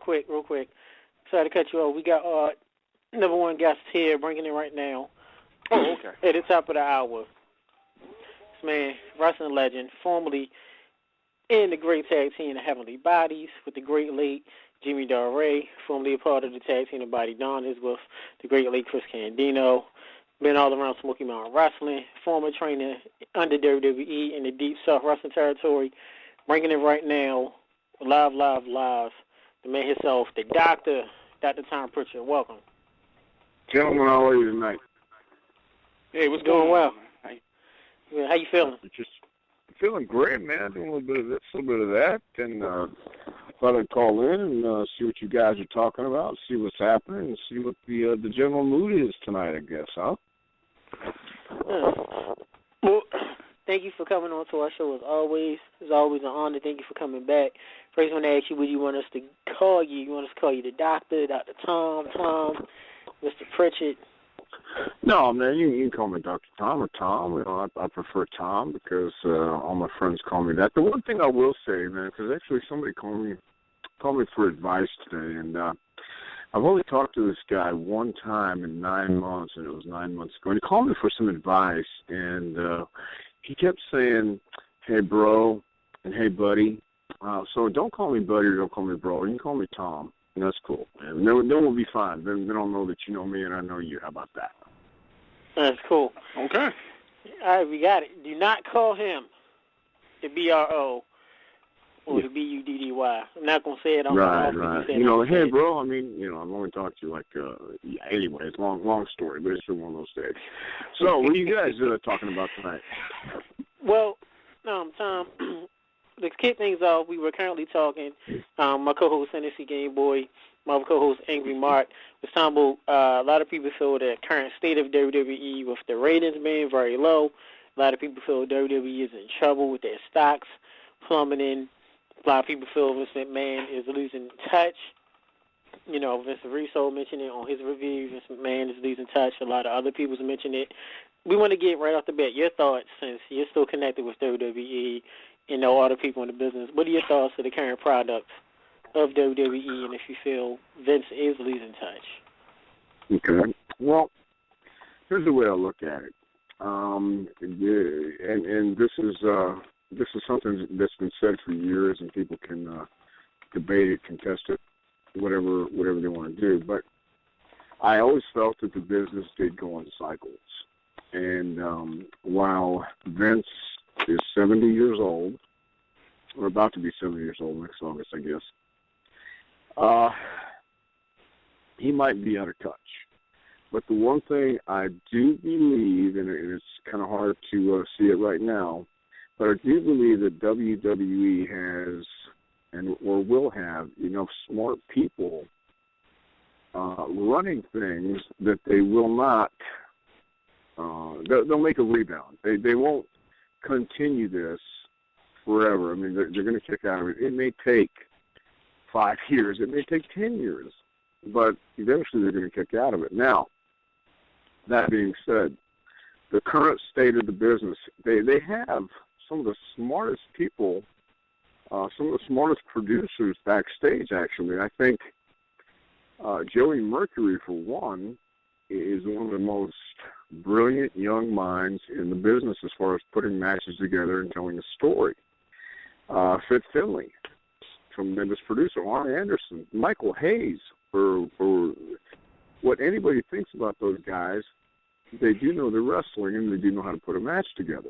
quick. Sorry to cut you off. We got number one guest here, bringing it right now. Oh, okay. At the top of the hour. This man, wrestling legend, formerly in the great tag team, the Heavenly Bodies, with the great late Jimmy Del Rey, formerly a part of the tag team, the Body Donnas, with the great late Chris Candido. Been all around Smoky Mountain Wrestling, former trainer under WWE in the Deep South Wrestling territory, bringing it right now, live, the man himself, the Dr. Tom Pritchard. Welcome. Gentlemen, how are you tonight? Hey, what's Doing going well. on? How you feeling? Just feeling great, man. Doing a little bit of this, a little bit of that, and thought I'd call in and see what you guys are talking about, see what's happening, and see what the general mood is tonight, I guess, huh? Well, thank you for coming on to our show as always. It's always an honor. Thank you for coming back. First, I want to ask you, what do you want us to call you? You want us to call you the Doctor, Dr. Tom, Mr. Pritchard? No, man, you can call me Dr. Tom or Tom. You know, I prefer Tom because all my friends call me that. The one thing I will say, man, because actually somebody called me for advice today, and I've only talked to this guy one time in 9 months, and it was 9 months ago. And he called me for some advice, and he kept saying, "Hey, bro," and "Hey, buddy." So don't call me buddy or don't call me bro. You can call me Tom. And that's cool. And then we'll be fine. Then they'll know that you know me and I know you. How about that? That's cool. Okay. All right, we got it. Do not call him the BRO or the BUDDY. I'm not going to say it on right, my right. You know, hey, bro, I mean, you know, I've only talked to you like, anyway, it's a long story, but it's one of those days. So, what are you guys talking about tonight? Well, Tom, to kick things off, we were currently talking, my co-host, Tennessee Gameboy, my co-host, Angry Mark, was talking about a lot of people feel the current state of WWE with the ratings being very low. A lot of people feel WWE is in trouble with their stocks plummeting. A lot of people feel Vince McMahon is losing touch. You know, Vince Russo mentioned it on his review. Vince McMahon is losing touch. A lot of other people's mentioned it. We want to get right off the bat your thoughts, since you're still connected with WWE and know all the people in the business. What are your thoughts of the current product of WWE, and if you feel Vince is losing touch? Okay. Well, here's the way I look at it. And this is something that's been said for years, and people can debate it, contest it, whatever they want to do. But I always felt that the business did go in cycles. And while Vince is 70 years old, or about to be 70 years old next August, I guess, he might be out of touch. But the one thing I do believe, and it's kind of hard to see it right now, but I do believe that WWE has or will have enough smart people running things that they will not, they'll make a rebound. They won't continue this forever. I mean, they're going to kick out of it. It may take 5 years. It may take 10 years. But eventually they're going to kick out of it. Now, that being said, the current state of the business, they have some of the smartest people, some of the smartest producers backstage, actually. I think Joey Mercury, for one, is one of the most brilliant young minds in the business as far as putting matches together and telling a story. Fit Finley, tremendous producer. Arn Anderson, Michael Hayes, for what anybody thinks about those guys, they do know they're wrestling and they do know how to put a match together.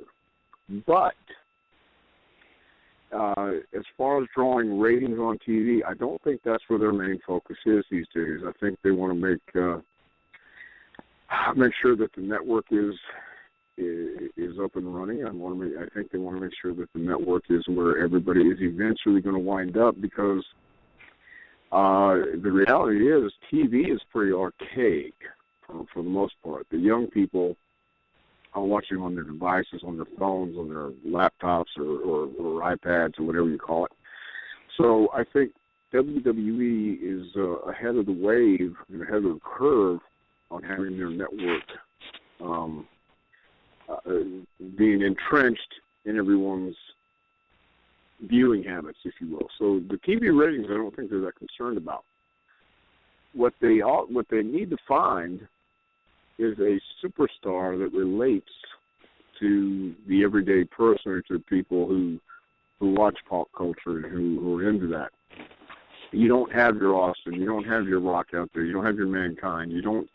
But as far as drawing ratings on TV, I don't think that's where their main focus is these days. I think they want to make sure that the network is up and running. I think they want to make sure that the network is where everybody is eventually going to wind up, because the reality is TV is pretty archaic for the most part. The young people are watching on their devices, on their phones, on their laptops or iPads or whatever you call it. So I think WWE is ahead of the wave and ahead of the curve on having their network being entrenched in everyone's viewing habits, if you will. So the TV ratings, I don't think they're that concerned about. What they need to find is a superstar that relates to the everyday person or to people who watch pop culture and who are into that. You don't have your Austin, you don't have your Rock out there, you don't have your Mankind, you don't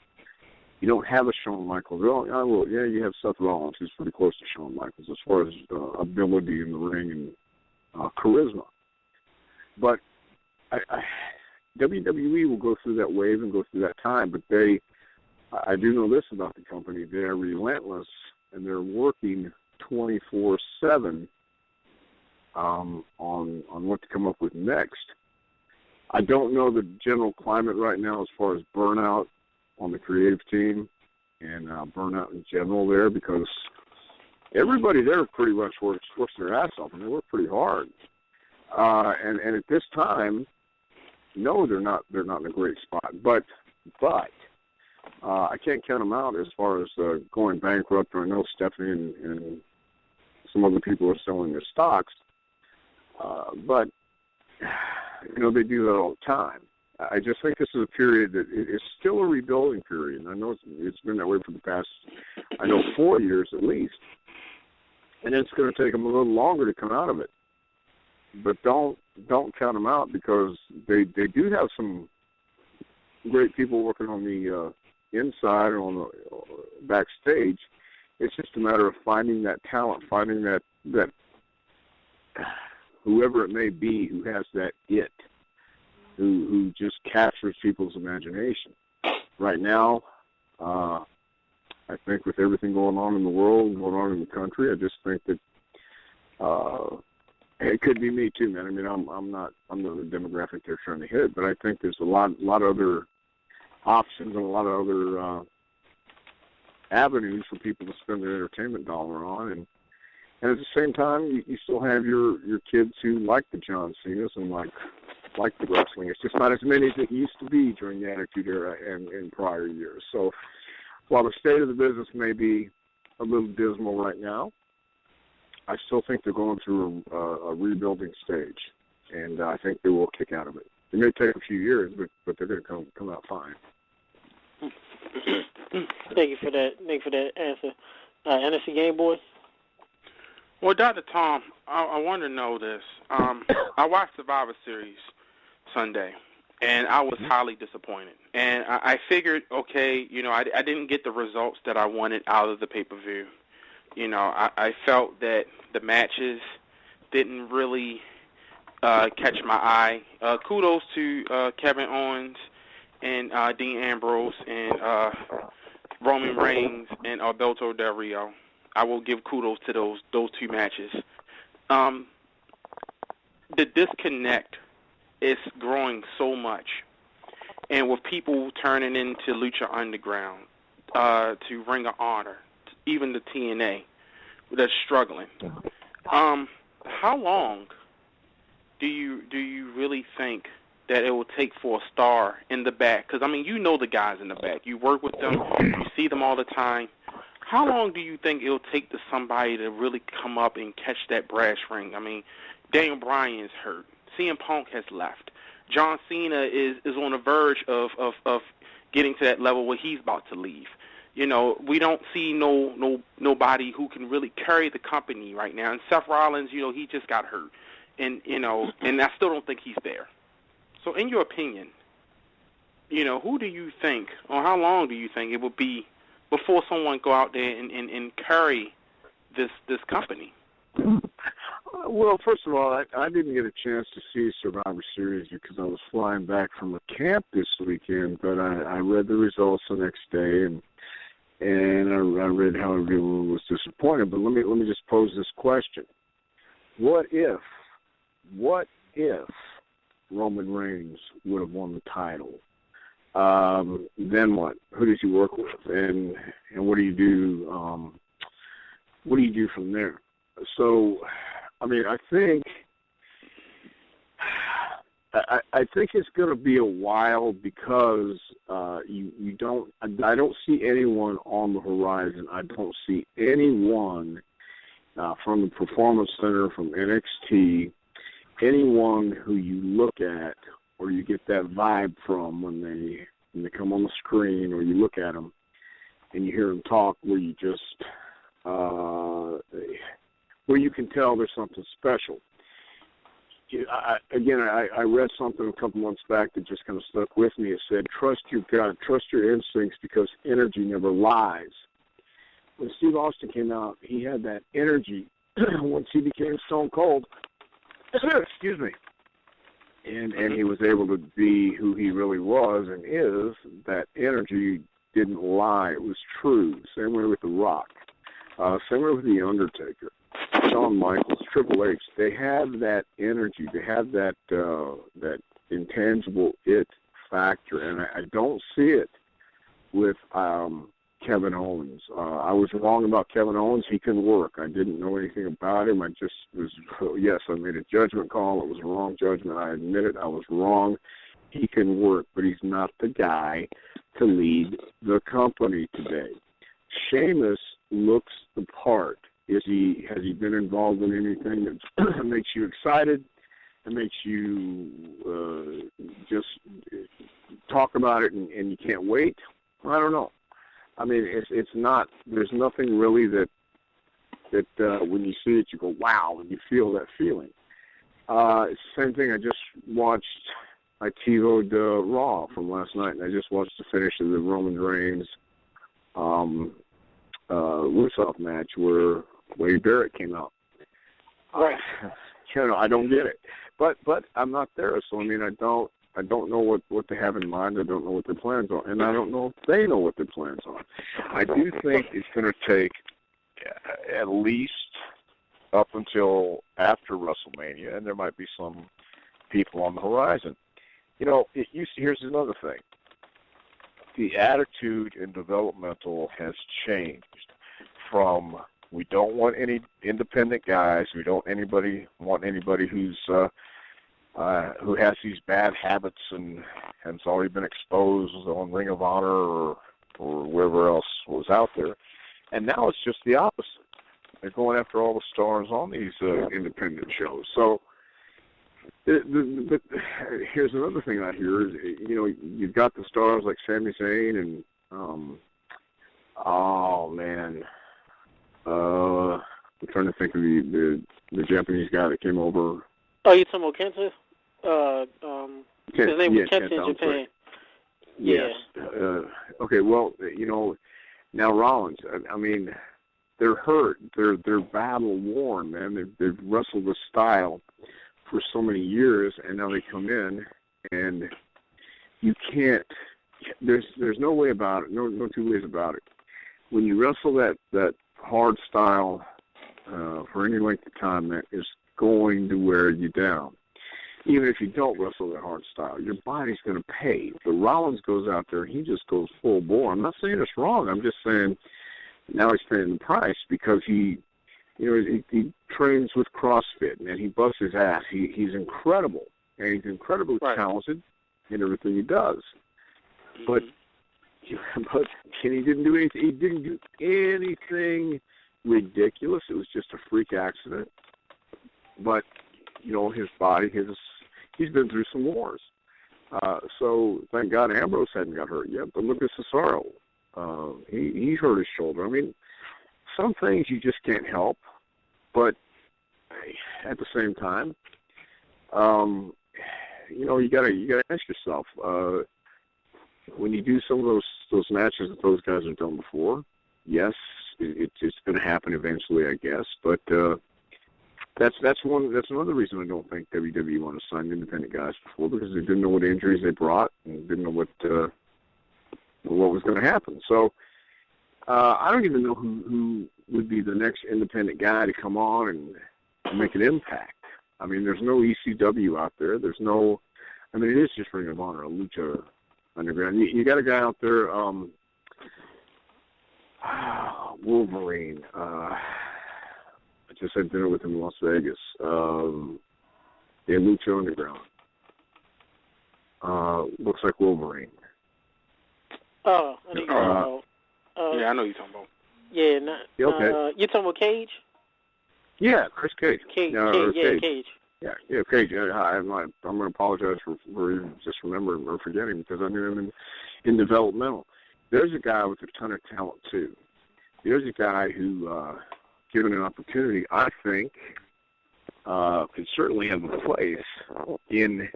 have a Shawn Michaels. You have Seth Rollins, who's pretty close to Shawn Michaels as far as ability in the ring and charisma. But WWE will go through that wave and go through that time, but I do know this about the company. They're relentless, and they're working 24/7 on what to come up with next. I don't know the general climate right now as far as burnout on the creative team and burnout in general there, because everybody there pretty much works their ass off, and they work pretty hard. And at this time, no, they're not in a great spot. But I can't count them out as far as going bankrupt. I know Stephanie and some other people are selling their stocks, but they do that all the time. I just think this is a period that is still a rebuilding period, and I know it's been that way for the past, 4 years at least, and it's going to take them a little longer to come out of it. But don't count them out, because they do have some great people working on the inside or on the backstage. It's just a matter of finding that talent, finding that whoever it may be who has that it, who just captures people's imagination. Right now, I think with everything going on in the world, going on in the country, I just think that it could be me too, man. I mean, I'm not the demographic they're trying to hit, but I think there's a lot of other options and a lot of other avenues for people to spend their entertainment dollar on, and at the same time, you still have your kids who like the John Cenas and like the wrestling. It's just not as many as it used to be during the Attitude Era and in prior years. So while the state of the business may be a little dismal right now, I still think they're going through a rebuilding stage, and I think they will kick out of it. It may take a few years, but they're going to come out fine. Thank you for that. Thank you for that answer. NFC Gameboy? Well, Dr. Tom, I want to know this. I watched Survivor Series Sunday, and I was highly disappointed. And I figured, okay, I didn't get the results that I wanted out of the pay-per-view. I felt that the matches didn't really catch my eye. Kudos to Kevin Owens and Dean Ambrose and Roman Reigns and Alberto Del Rio. I will give kudos to those two matches. The disconnect is growing so much, and with people turning into Lucha Underground, to Ring of Honor, even the TNA, that's struggling. How long do you really think that it will take for a star in the back? Because, you know the guys in the back. You work with them. You see them all the time. How long do you think it'll take to somebody to really come up and catch that brass ring? Daniel Bryan's hurt. CM Punk has left. John Cena is on the verge of getting to that level where he's about to leave. We don't see nobody who can really carry the company right now. And Seth Rollins, he just got hurt. And I still don't think he's there. So in your opinion, who do you think, or how long do you think it will be before someone go out there and carry this company? Well, first of all, I didn't get a chance to see Survivor Series because I was flying back from a camp this weekend, but I read the results the next day, and I read how everyone was disappointed. But let me just pose this question. What if Roman Reigns would have won the title? Then what? Who does he work with, and what do you do? What do you do from there? So, I think it's going to be a while because you don't. I don't see anyone on the horizon. I don't see anyone from the Performance Center, from NXT, anyone who you look at or you get that vibe from when they come on the screen, or you look at them and you hear them talk, where you just where you can tell there's something special. I read something a couple months back that just kind of stuck with me. It said, trust your gut, trust your instincts, because energy never lies. When Steve Austin came out, he had that energy once he became stone cold. Excuse me. And he was able to be who he really was and is. That energy didn't lie. It was true. Same way with The Rock. Same way with The Undertaker. Shawn Michaels, Triple H, they have that energy. They have that that intangible it factor, and I don't see it with Kevin Owens. I was wrong about Kevin Owens. He can work. I didn't know anything about him. I just was, yes, I made a judgment call. It was a wrong judgment. I admit it. I was wrong. He can work, but he's not the guy to lead the company today. Sheamus looks the part. Has he been involved in anything that makes you excited and makes you just talk about it and you can't wait? I don't know. I mean, it's not. There's nothing really that when you see it you go wow, and you feel that feeling. It's the same thing. I just watched. I TiVo'd Raw from last night, and I just watched the finish of the Roman Reigns Rusev match where Wade Barrett came out. Right. I don't get it, but I'm not there, so I mean, I don't know what they have in mind. I don't know what their plans are, and I don't know if they know what their plans are. I do think it's going to take at least up until after WrestleMania, and there might be some people on the horizon. Here's another thing. The attitude in developmental has changed from we don't want any independent guys. We don't want anybody who's who has these bad habits and has already been exposed on Ring of Honor or wherever else was out there. And now it's just the opposite. They're going after all the stars on these independent shows. So here's another thing I hear is, you've got the stars like Sami Zayn and, I'm trying to think of the Japanese guy that came over. Oh, you're talking about Kenta? His name was Kenta in Japan. Yes. Okay, well, now Rollins, I mean, they're hurt. They're battle worn, man. They've wrestled the style for so many years, and now they come in, and you can't. There's no way about it. No two ways about it. When you wrestle that hard style for any length of time, that is going to wear you down. Even if you don't wrestle that hard style, your body's going to pay. But Rollins goes out there, he just goes full bore. I'm not saying it's wrong. I'm just saying now he's paying the price because he trains with CrossFit, and he busts his ass. He's incredible, and he's incredibly talented in everything he does. But he didn't do anything. He didn't do anything ridiculous. It was just a freak accident. But his body, he's been through some wars. So thank God Ambrose hadn't got hurt yet. But look at Cesaro. He hurt his shoulder. I mean, some things you just can't help. But at the same time, you gotta ask yourself when you do some of those matches that those guys have done before. Yes, it's going to happen eventually, I guess. But that's another reason I don't think WWE want to sign independent guys before, because they didn't know what injuries they brought and didn't know what was going to happen. So I don't even know who would be the next independent guy to come on and make an impact. I mean, there's no ECW out there. There's no. I mean, it is just Ring of Honor, a Lucha Underground. You got a guy out there, Wolverine. I just had dinner with him in Las Vegas. In Lucha Underground. Looks like Wolverine. Oh, I know you're talking about. Yeah, I know you're talking about. Yeah, okay. You're talking about Cage? Yeah, Chris Cage. Cage. Yeah, okay. I'm going to apologize for just remembering or forgetting, because I knew him in developmental. There's a guy with a ton of talent too. There's a guy who, given an opportunity, I think, could certainly have a place in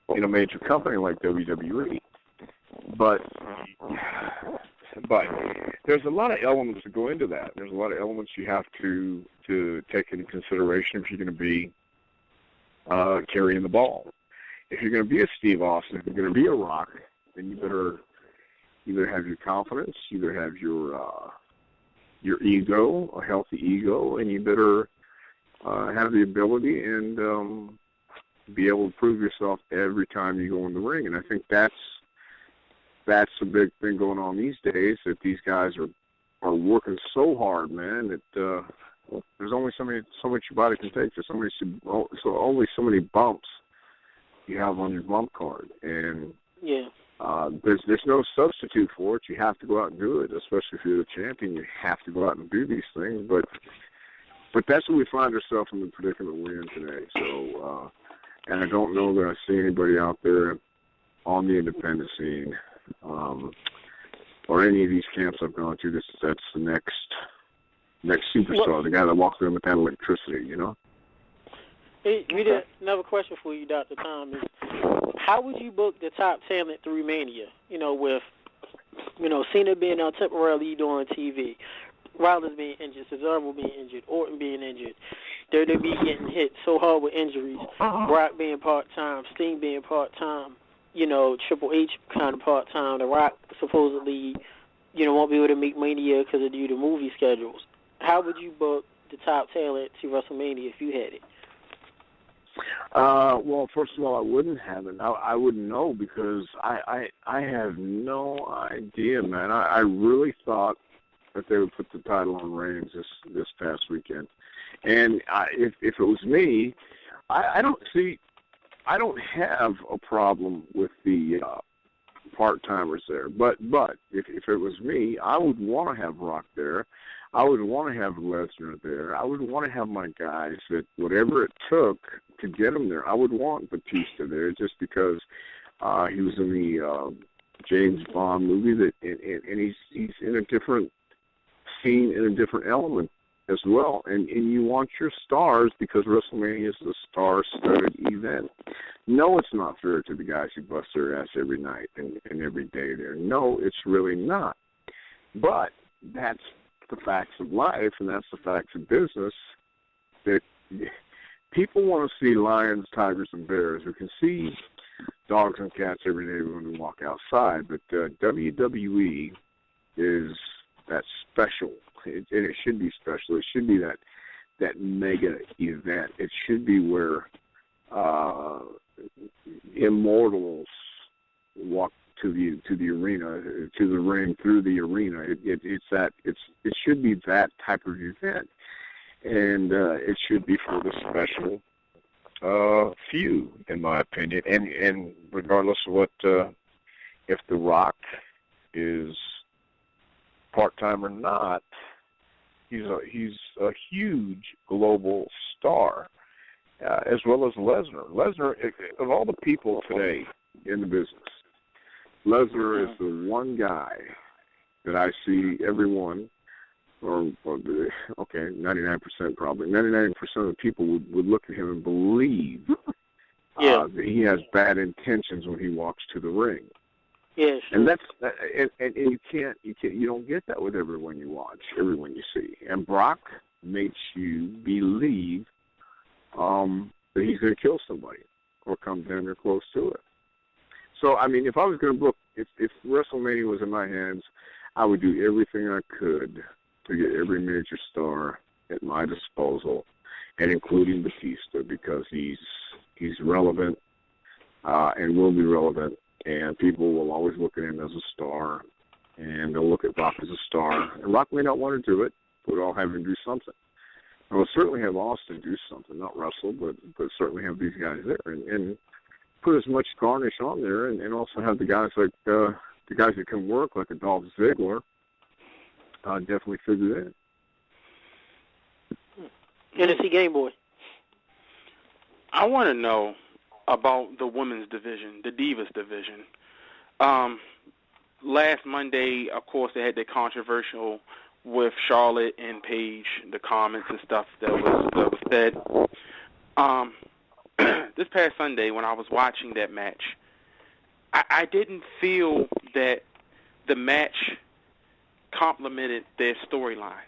a major company like WWE. But there's a lot of elements that go into that. There's a lot of elements you have to take into consideration if you're going to be carrying the ball. If you're going to be a Steve Austin, if you're going to be a Rock, then you better either have your confidence, either have your ego, a healthy ego, and you better have the ability and be able to prove yourself every time you go in the ring. And I think that's a big thing going on these days, that these guys are working so hard, man, that there's only so much your body can take. There's only so many bumps you have on your bump card, and there's no substitute for it. You have to go out and do it, especially if you're the champion. You have to go out and do these things. But that's what we find ourselves in the predicament we're in today. So, and I don't know that I see anybody out there on the independent scene, or any of these camps I've gone to. That's the next superstar, the guy that walks in with that electricity, you know? Hey, another question for you, Dr. Tom, is how would you book the top talent through Mania? With, Cena being on temporarily doing TV, Rollins being injured, Cesaro being injured, Orton being injured, WWE getting hit so hard with injuries, Brock being part-time, Sting being part-time, Triple H kind of part-time, The Rock supposedly, won't be able to make Mania because of due to movie schedules. How would you book the top talent to WrestleMania if you had it? Well, first of all, I wouldn't have it. I wouldn't know, because I have no idea, man. I really thought that they would put the title on Reigns this past weekend. And if it was me, I don't have a problem with the part-timers there. But if it was me, I would want to have Rock there. I would want to have Lesnar there. I would want to have my guys that whatever it took to get them there. I would want Batista there just because he was in the James Bond movie, and he's in a different scene, in a different element as well. And you want your stars, because WrestleMania is a star-studded event. No, it's not fair to the guys who bust their ass every night and every day there. No, it's really not. But that's the facts of life, and that's the facts of business, that people want to see lions, tigers, and bears. We can see dogs and cats every day when we walk outside, but WWE is that special, and it should be special. It should be that mega event. It should be where immortals walk to the arena, to the ring, through the arena. It should be that type of event, and it should be for the special few, in my opinion. And regardless of what, if The Rock is part-time or not, he's a huge global star, as well as Lesnar. Lesnar, of all the people today in the business, Lesnar is the one guy that I see everyone, or 99% probably, 99% of the people would look at him and believe that he has bad intentions when he walks to the ring. Yeah, sure. And and you don't get that with everyone you watch, everyone you see. And Brock makes you believe that he's going to kill somebody or come damn near close to it. So, I mean, if I was going to book, if WrestleMania was in my hands, I would do everything I could to get every major star at my disposal, and including Batista, because he's relevant and will be relevant, and people will always look at him as a star, and they'll look at Rock as a star. And Rock may not want to do it, but we'll have him do something. And we'll certainly have Austin do something, not wrestle, but certainly have these guys there, and put as much garnish on there, and also have the guys like the guys that can work, like a Dolph Ziggler, definitely figure that. Tennessee Gameboy. I want to know about the women's division, the Divas division. Last Monday, of course, they had the controversial with Charlotte and Paige, the comments and stuff that was said. This past Sunday, when I was watching that match, I didn't feel that the match complemented their storyline.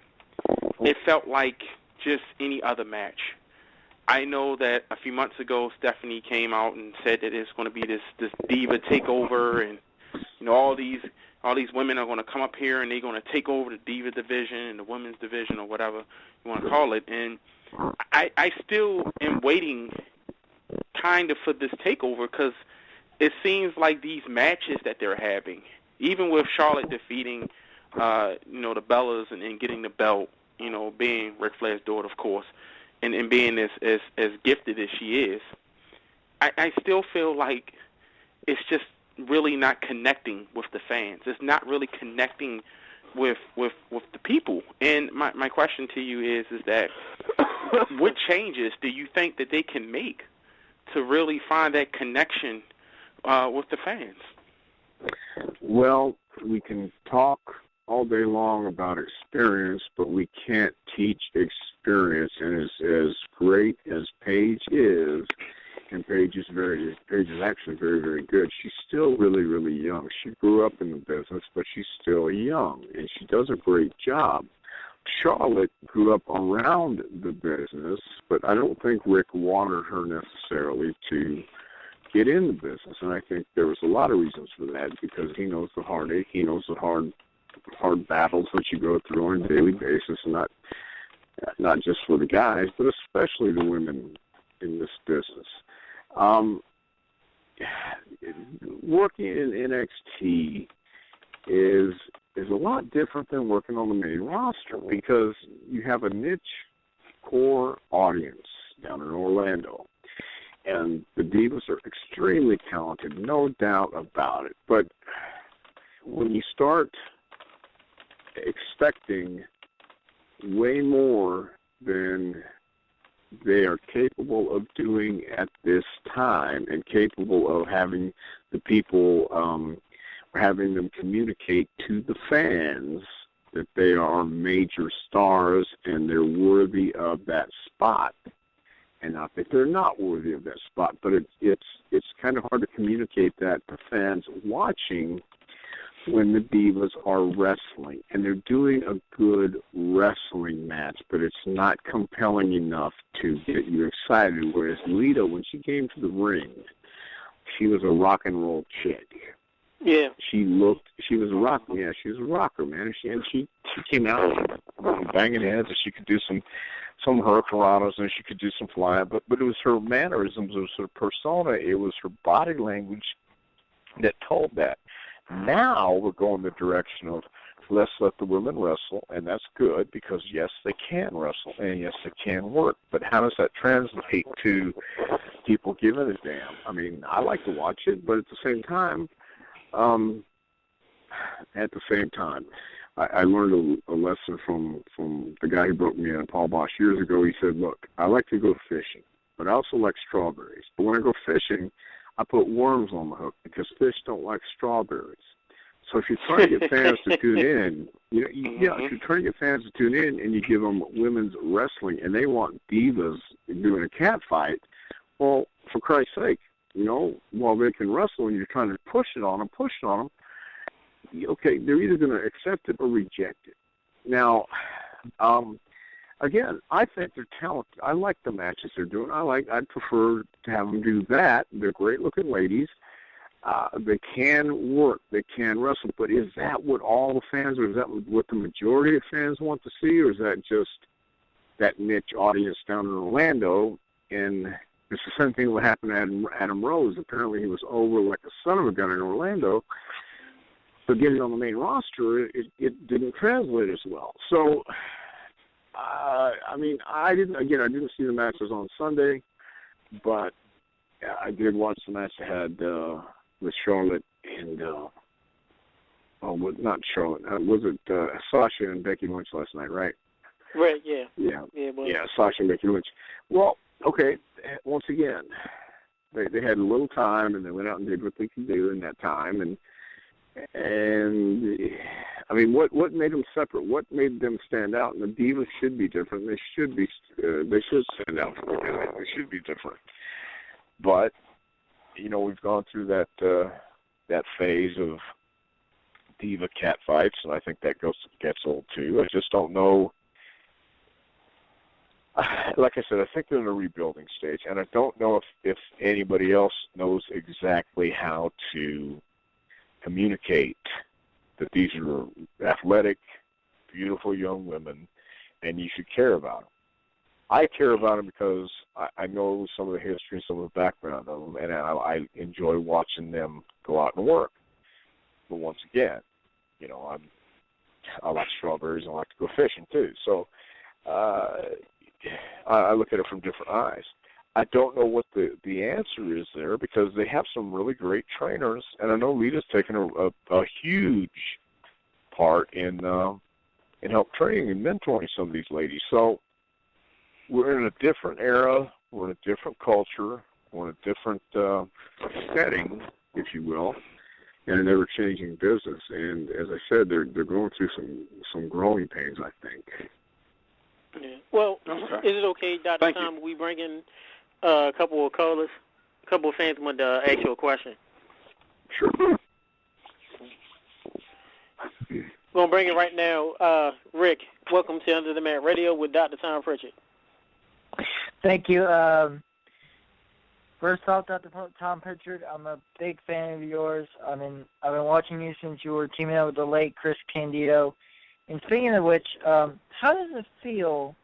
It felt like just any other match. I know that a few months ago, Stephanie came out and said that it's going to be this diva takeover, and all these women are going to come up here and they're going to take over the diva division and the women's division or whatever you want to call it. And I still am waiting kind of for this takeover, because it seems like these matches that they're having, even with Charlotte defeating the Bellas and getting the belt, being Ric Flair's daughter, of course, and being as gifted as she is, I still feel like it's just really not connecting with the fans. It's not really connecting with the people. And my question to you is that what changes do you think that they can make to really find that connection with the fans? Well, we can talk all day long about experience, but we can't teach experience. And as great as Paige is, and Paige is actually very, very good, she's still really, really young. She grew up in the business, but she's still young, and she does a great job. Charlotte grew up around the business, but I don't think Rick wanted her necessarily to get in the business, and I think there was a lot of reasons for that, because he knows the heartache, he knows the hard battles that you go through on a daily basis, and not just for the guys, but especially the women in this business. Working in NXT is a lot different than working on the main roster, because you have a niche core audience down in Orlando, and the Divas are extremely talented, no doubt about it. But when you start expecting way more than they are capable of doing at this time, and capable of having the people, having them communicate to the fans that they are major stars and they're worthy of that spot. And not that they're not worthy of that spot, but it's kind of hard to communicate that to fans watching when the Divas are wrestling. And they're doing a good wrestling match, but it's not compelling enough to get you excited. Whereas Lita, when she came to the ring, she was a rock and roll chick. Yeah. She was a rocker. Yeah, she was a rocker, man. And she came out banging heads, and she could do some hurricanranas, and she could do some flying. But it was her mannerisms, it was her persona, it was her body language that told that. Now we're going the direction of let's let the women wrestle, and that's good, because yes, they can wrestle, and yes, they can work. But how does that translate to people giving a damn? I mean, I like to watch it, but at the same time, I learned a lesson from the guy who broke me in, Paul Bosch, years ago. He said, look, I like to go fishing, but I also like strawberries. But when I go fishing, I put worms on the hook, because fish don't like strawberries. So if you're trying to get fans to tune in, if you're trying to get fans to tune in and you give them women's wrestling and they want divas doing a cat fight, well, for Christ's sake, while they can wrestle and you're trying to push it on them, okay, they're either going to accept it or reject it. Now, again, I think they're talented. I like the matches they're doing. I'd prefer to have them do that. They're great-looking ladies. They can work. They can wrestle. But is that what all the fans, or is that what the majority of fans want to see, or is that just that niche audience down in Orlando? And it's the same thing that happened to Adam Rose. Apparently he was over like a son of a gun in Orlando. But getting on the main roster, it didn't translate as well. So, I didn't see the matches on Sunday, but I did watch the match they had with Charlotte and, not Charlotte. Was it Sasha and Becky Lynch last night, right? Right, yeah. Yeah, Sasha and Becky Lynch. Well, okay, once again, they had a little time, and they went out and did what they could do in that time, and I mean, what made them separate? What made them stand out? And the divas should be different. They should stand out from the beginning. They should be different. But we've gone through that phase of diva cat fights, and I think that gets old too. I just don't know. Like I said, I think they're in a rebuilding stage, and I don't know if anybody else knows exactly how to communicate that these are athletic, beautiful young women, and you should care about them. I care about them because I know some of the history and some of the background of them, and I enjoy watching them go out and work. But once again, I like strawberries and I like to go fishing too. So I look at it from different eyes. I don't know what the answer is there because they have some really great trainers, and I know Lita's taken a huge part in help training and mentoring some of these ladies. So we're in a different era, we're in a different culture, we're in a different setting, if you will, and an ever-changing business. And as I said, they're going through some growing pains, I think. Yeah. Well, okay. Is it okay, Dr. Thank Tom, we bring in a couple of callers? A couple of fans want to ask you a question. Sure. We're going to bring it right now. Rick, welcome to Under the Mat Radio with Dr. Tom Pritchard. Thank you. First off, Dr. Tom Pritchard, I'm a big fan of yours. I've been watching you since you were teaming up with the late Chris Candido. And speaking of which, how does it feel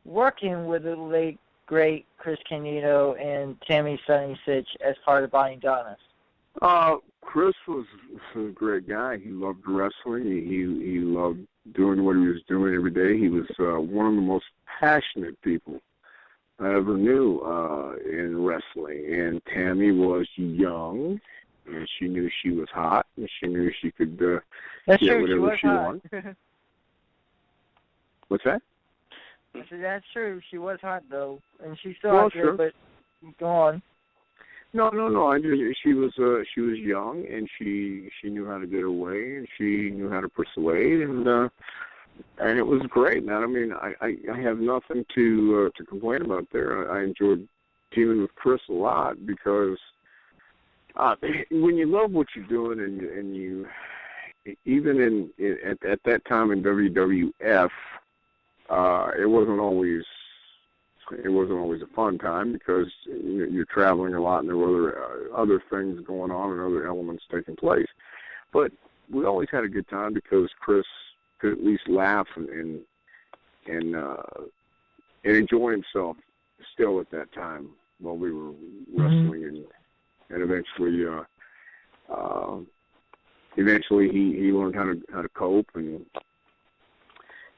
working with the late, great Chris Candido and Tammy Sunny-Sitch as part of Bonnie Donis? Chris was a great guy. He loved wrestling. He loved doing what he was doing every day. He was one of the most passionate people I ever knew in wrestling. And Tammy was young, and she knew she was hot, and she knew she could get whatever she wanted. What's that? I said, that's true. She was hot, though, and she's still well, out there, sure. but go on. No. She was young, and she knew how to get her way, and she knew how to persuade, and it was great, man. I mean, I have nothing to complain about there. I enjoyed teaming with Chris a lot because when you love what you're doing, and you even at that time in WWF. It wasn't always a fun time because you're traveling a lot and there were other things going on and other elements taking place. But we always had a good time because Chris could at least laugh and enjoy himself still at that time while we were wrestling, and eventually he learned how to cope and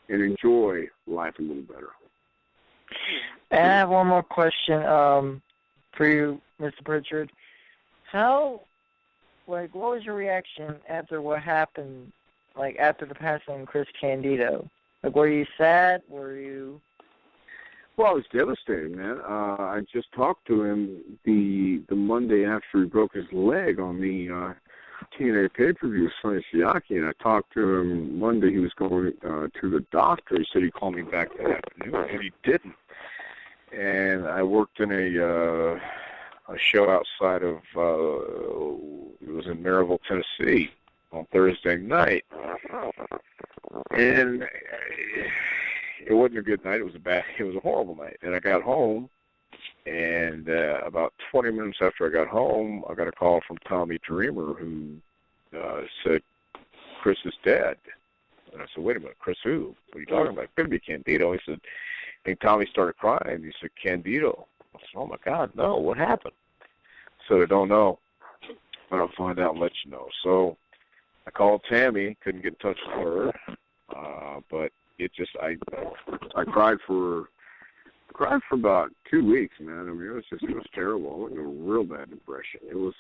enjoy life a little better. And I have one more question for you, Mr. Pritchard. What was your reaction after what happened, after the passing of Chris Candido? Were you sad? Were you... Well, I was devastated, man. I just talked to him the Monday after he broke his leg on the TNA pay-per-view, Sonny Siaki, and I talked to him Monday. He was going to the doctor. He said he'd call me back that afternoon, and he didn't. And I worked in a show outside of, it was in Maryville, Tennessee, on Thursday night. And it wasn't a good night. It was a horrible night. And I got home, and about 20 minutes after I got home, I got a call from Tommy Dreamer who said, Chris is dead. And I said, wait a minute, Chris who? What are you talking about? It could be Candido. He said, and Tommy started crying. He said, Candido. I said, oh, my God, no, what happened? I said, I don't know, but I'll find out and let you know. So I called Tammy, couldn't get in touch with her, but it just, I cried for about 2 weeks, man. I mean, it was terrible. I went into a real bad depression. It was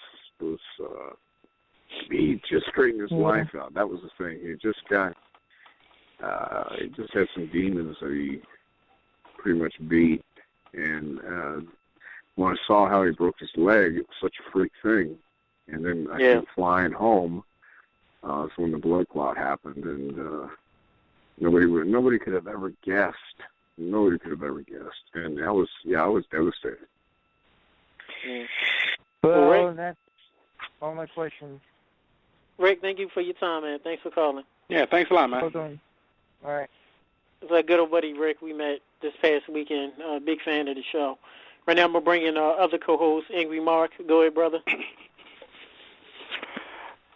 he just straightened his life out. That was the thing. He just had some demons that he pretty much beat, And when I saw how he broke his leg, it was such a freak thing. And then I came flying home. That's when the blood clot happened, and nobody could have ever guessed. Nobody could have ever guessed, and I was devastated. Well, Rick, that's all my questions. Rick, thank you for your time, man. Thanks for calling. Yeah, thanks a lot, man. Hold on. All right. It's our good old buddy Rick we met this past weekend. Big fan of the show. Right now I'm going to bring in our other co-host, Angry Mark. Go ahead, brother.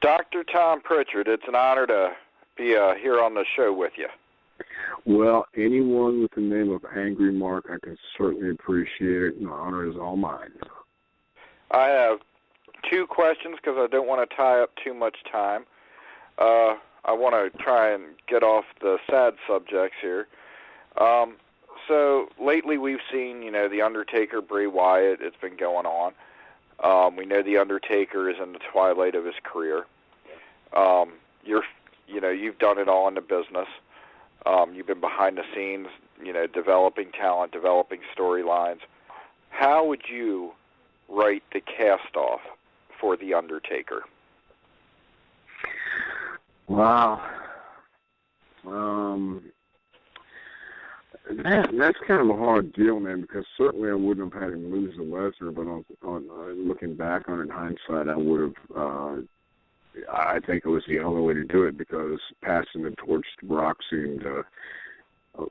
Dr. Tom Pritchard, it's an honor to be here on the show with you. Well, anyone with the name of Angry Mark, I can certainly appreciate it, and the honor is all mine. I have two questions because I don't want to tie up too much time. I want to try and get off the sad subjects here. So lately we've seen, The Undertaker, Bray Wyatt. It's been going on. We know The Undertaker is in the twilight of his career. You've done it all in the business. You've been behind the scenes, developing talent, developing storylines. How would you write the cast-off for The Undertaker? Wow. That's kind of a hard deal, man, because certainly I wouldn't have had him lose to Lesnar, but on looking back on it in hindsight, I would have, I think it was the only way to do it, because passing the torch to Brock seemed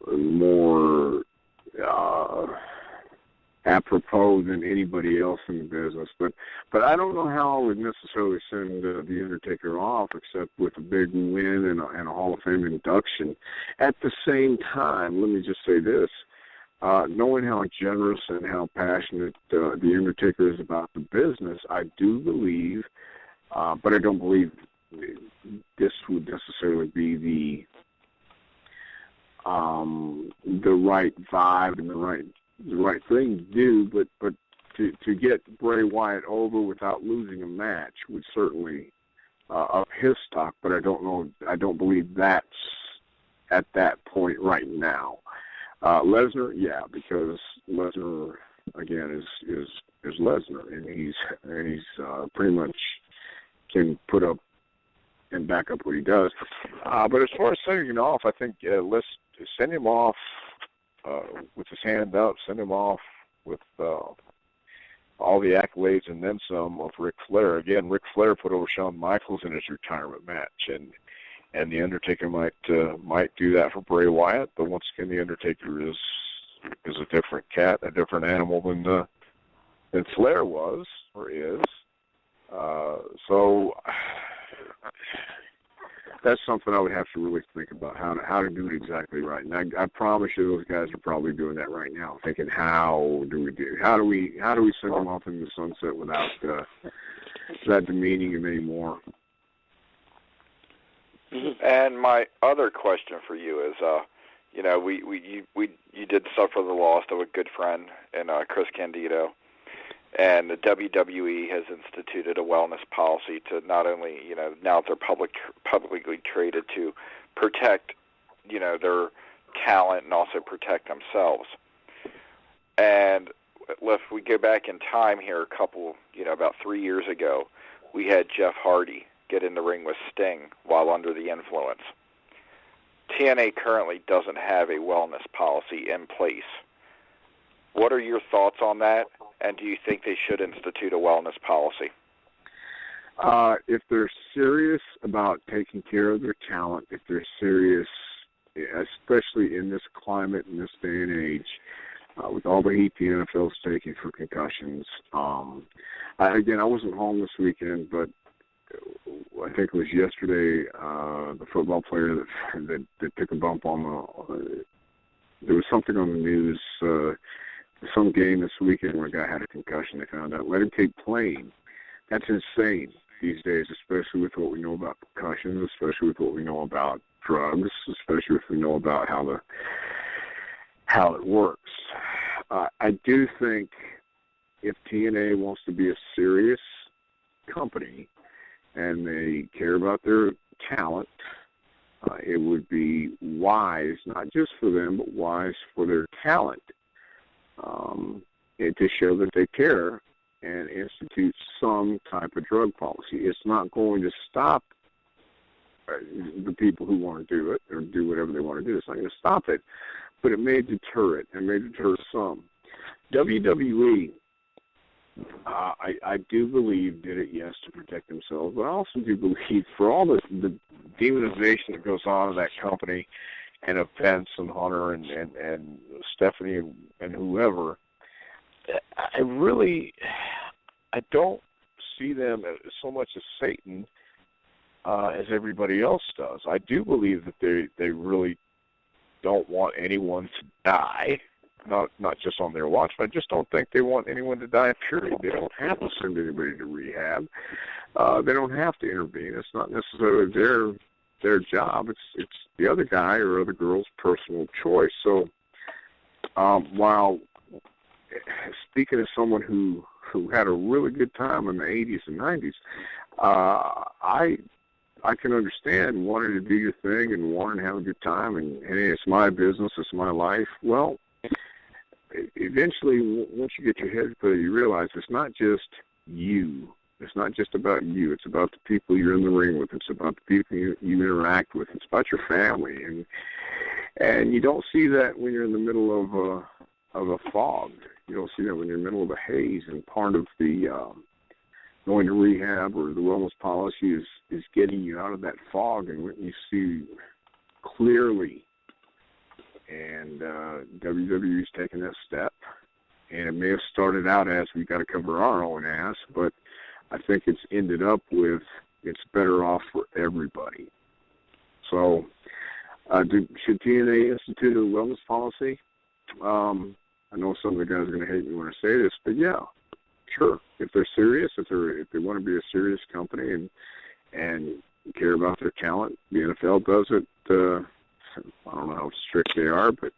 more apropos than anybody else in the business. But I don't know how I would necessarily send The Undertaker off except with a big win and a Hall of Fame induction. At the same time, let me just say this. Knowing how generous and how passionate The Undertaker is about the business, I do believe, but I don't believe this would necessarily be the right vibe and the right thing to do, but to get Bray Wyatt over without losing a match would certainly up his stock, but I don't believe that's at that point right now. Lesnar, yeah, because Lesnar again is Lesnar, and he's pretty much can put up and back up what he does. But as far as sending him off, I think let's send him off with his hand up, send him off with all the accolades and then some of Ric Flair. Again, Ric Flair put over Shawn Michaels in his retirement match, and The Undertaker might do that for Bray Wyatt. But once again, The Undertaker is a different cat, a different animal than Flair was or is. So that's something I would have to really think about, how to do it exactly right. And I promise you, those guys are probably doing that right now, thinking, how do we send them off into the sunset without demeaning him anymore? And my other question for you is, you did suffer the loss of a good friend in Chris Candido. And the WWE has instituted a wellness policy to not only, now that they're publicly traded, to protect, their talent and also protect themselves. And if we go back in time here about 3 years ago, we had Jeff Hardy get in the ring with Sting while under the influence. TNA currently doesn't have a wellness policy in place. What are your thoughts on that? And do you think they should institute a wellness policy? If they're serious about taking care of their talent, if they're serious, especially in this climate, in this day and age, with all the heat the NFL's taking for concussions. I wasn't home this weekend, but I think it was yesterday, the football player that took a bump on there was something on the news, some game this weekend where a guy had a concussion. They found out. Let him keep playing. That's insane these days, especially with what we know about concussions, especially with what we know about drugs, especially if we know about how it works. I do think if TNA wants to be a serious company and they care about their talent, it would be wise, not just for them, but wise for their talent, to show that they care and institute some type of drug policy. It's not going to stop the people who want to do it or do whatever they want to do. It's not going to stop it, but it may deter it. It may deter some. WWE, I do believe, did it, yes, to protect themselves, but I also do believe for all the demonization that goes on in that company and of Vince and Hunter and Stephanie and whoever, I don't see them so much as Satan as everybody else does. I do believe that they really don't want anyone to die, not just on their watch, but I just don't think they want anyone to die, period. They don't have to send anybody to rehab. They don't have to intervene. It's not necessarily their job. It's the other guy or other girl's personal choice. So while speaking as someone who had a really good time in the 80s and 90s, I can understand wanting to do your thing and wanting to have a good time, and hey, it's my business, it's my life. Well, eventually, once you get your head put it, you realize it's not just you. It's not just about you. It's about the people you're in the ring with. It's about the people you interact with. It's about your family, and you don't see that when you're in the middle of a fog. You don't see that when you're in the middle of a haze. And part of the going to rehab or the wellness policy is getting you out of that fog and letting you see clearly. And WWE's taken that step. And it may have started out as we got to cover our own ass, but I think it's ended up with it's better off for everybody. So should TNA institute a wellness policy? I know some of the guys are going to hate me when I say this, but yeah, sure. If they're serious, if they want to be a serious company and care about their talent, the NFL does it. I don't know how strict they are, but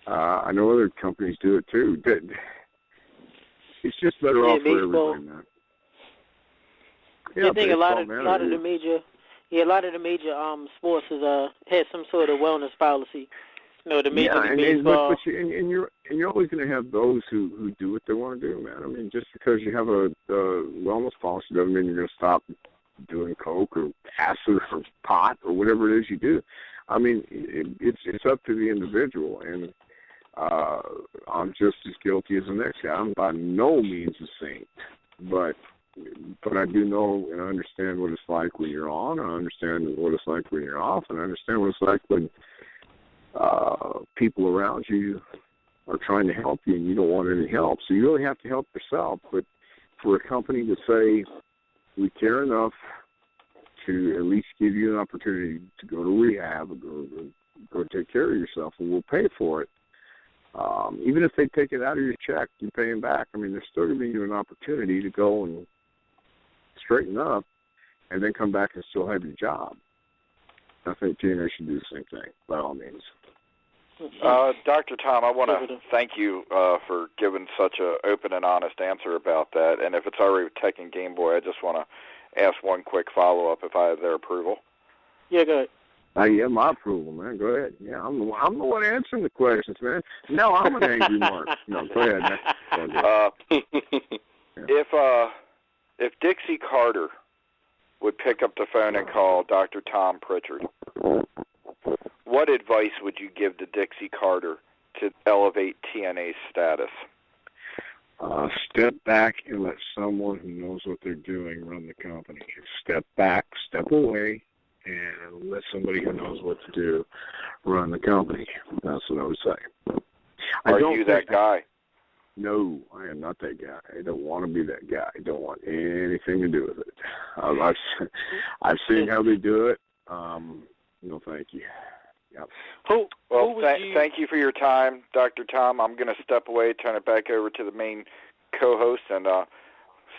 I know other companies do it too. It's just better off for everybody, man. Yeah, I think a lot of the major sports has some sort of wellness policy. You know, the Major League Baseball. And you're always going to have those who do what they want to do, man. I mean, just because you have a wellness policy doesn't mean you're going to stop doing coke or acid or pot or whatever it is you do. I mean, it's up to the individual, and I'm just as guilty as the next guy. I'm by no means a saint, but I do know and I understand what it's like when you're on, and I understand what it's like when you're off, and I understand what it's like when people around you are trying to help you and you don't want any help. So you really have to help yourself. But for a company to say, we care enough to at least give you an opportunity to go to rehab or go take care of yourself, and we'll pay for it. Even if they take it out of your check, you pay them back. I mean, they're still giving you an opportunity to go and straighten up and then come back and still have your job. I think TNA should do the same thing, by all means. Dr. Tom, I want to thank you for giving such an open and honest answer about that. And if it's all right with Tech and Gameboy, I just want to ask one quick follow-up if I have their approval. Yeah, go ahead. Yeah, my approval, man. Go ahead. Yeah, I'm the one answering the questions, man. No, I'm an angry Mark. No, go ahead, man. If Dixie Carter would pick up the phone and call Dr. Tom Pritchard, what advice would you give to Dixie Carter to elevate TNA's status? Step back and let someone who knows what they're doing run the company. Step back, step away, and let somebody who knows what to do run the company. That's what I would say. Are you that guy? No, I am not that guy. I don't want to be that guy. I don't want anything to do with it. I've seen how they do it. No, thank you. Yep. Thank you for your time, Dr. Tom. I'm going to step away, turn it back over to the main co-host, and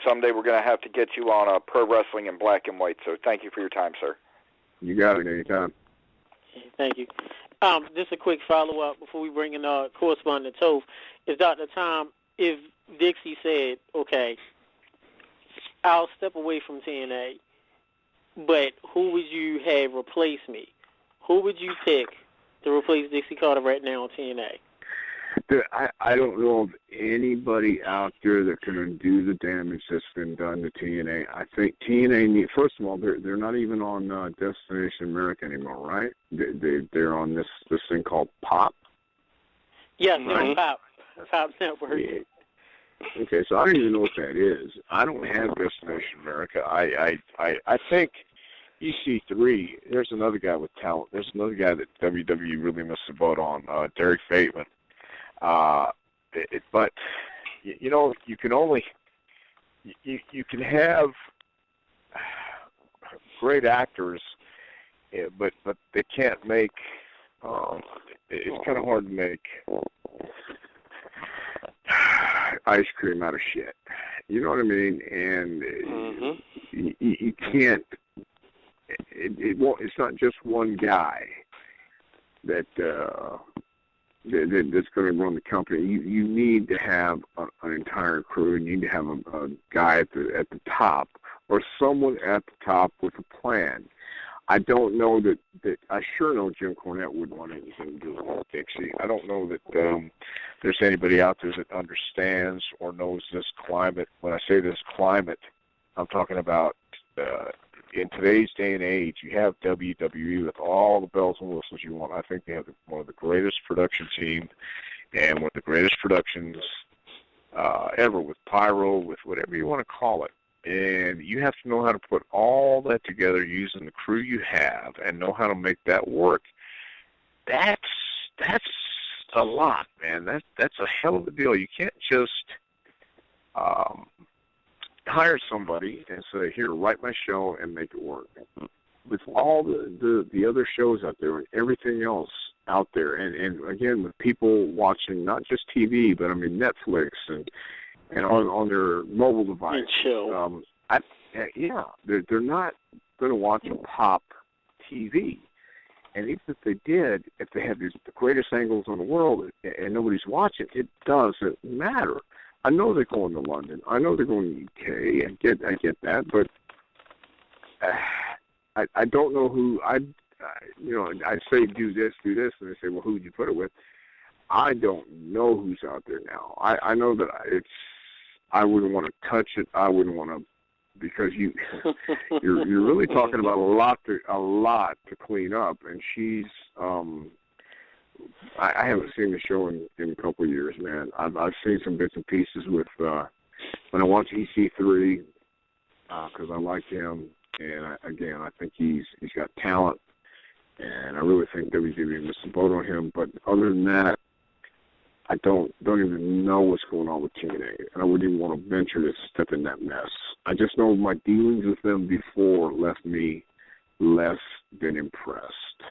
someday we're going to have to get you on Pro Wrestling in Black and White. So thank you for your time, sir. You got it anytime. Thank you. Just a quick follow-up before we bring in correspondent Toph. Is Dr. Tom, if Dixie said, okay, I'll step away from TNA, but who would you have replace me? Who would you pick to replace Dixie Carter right now on TNA? I don't know of anybody out there that can undo the damage that's been done to TNA. I think TNA first of all, they're not even on Destination America anymore, right? They're on this thing called Pop. Yes, they're on Pop Network. Yeah. Okay, so I don't even know what that is. I don't have Destination America. I think EC3. There's another guy with talent. There's another guy that WWE really missed the boat on, Derek Bateman. But you know, you can only you can have great actors, but they can't make. It's kind of hard to make ice cream out of shit. You know what I mean? And you can't. It won't. It's not just one guy that's going to run the company. You need to have an entire crew. You need to have a guy at the top, or someone at the top with a plan. I don't know that I sure know Jim Cornette wouldn't want anything to do with Dixie. I don't know that there's anybody out there that understands or knows this climate. When I say this climate, I'm talking about in today's day and age, you have WWE with all the bells and whistles you want. I think they have one of the greatest production teams and one of the greatest productions ever, with pyro, with whatever you want to call it. And you have to know how to put all that together using the crew you have and know how to make that work. That's a lot, man. That's a hell of a deal. You can't just hire somebody and say, here, write my show and make it work. With all the other shows out there and everything else out there, and again, with people watching not just TV, but I mean Netflix and on their mobile device. They're not going to watch a Pop TV. And even if they did, if they had the greatest angles in the world and nobody's watching, it doesn't matter. I know they're going to London. I know they're going to UK. I get that, but I don't know who I say do this, and they say, well, who would you put it with? I don't know who's out there now. I know that I wouldn't want to touch it. I wouldn't want to, because you're really talking about a lot to clean up. And she's I haven't seen the show in a couple of years, man. I've seen some bits and pieces with when I watch EC3 because I like him, and I think he's got talent, and I really think WWE missed the boat on him. But other than that, I don't even know what's going on with TNA, and I wouldn't even want to venture to step in that mess. I just know my dealings with them before left me less than impressed.